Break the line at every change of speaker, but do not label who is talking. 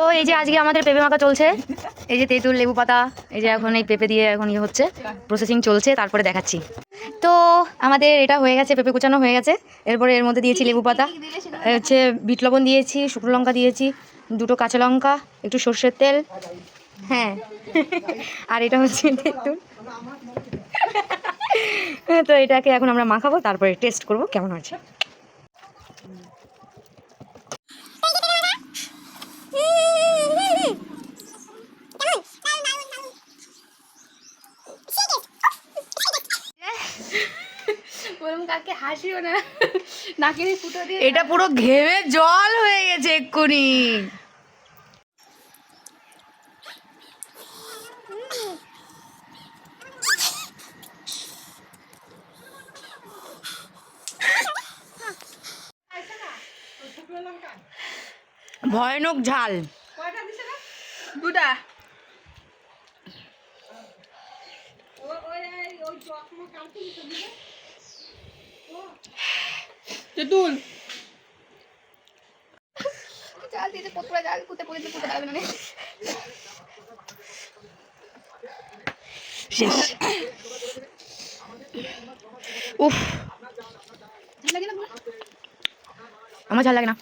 তো এই যে আজকে আমাদের পেঁপে মাখা চলছে, এই যে তেঁতুল লেবু পাতা, এই যে এখন এই পেঁপে দিয়ে এখন ইয়ে হচ্ছে, প্রসেসিং চলছে, তারপরে দেখাচ্ছি। তো আমাদের এটা হয়ে গেছে, পেঁপে কুচানো হয়ে গেছে। এরপরে এর মধ্যে দিয়েছি লেবু পাতা, হচ্ছে বিট লবণ দিয়েছি, শুকনো লঙ্কা দিয়েছি, দুটো কাঁচা লঙ্কা, একটু সর্ষের তেল, হ্যাঁ আর এটা হচ্ছে তেঁতুল। তো এটাকে এখন আমরা মাখাবো, তারপরে টেস্ট করব কেমন হয়েছে।
কাকে হাসিও না, নাকের ফুটো দিয়ে
এটা পুরো ঘেমে জল হয়ে গেছে এক্ষুনি। ভয়ানক ঝাল।
দুটা তেঁতুল জাল দিতে কতটা জাল কুতে পড়ে কুতে পারবে না
শেষ। উফ,
লাগে না
আমার ঝাল লাগে না।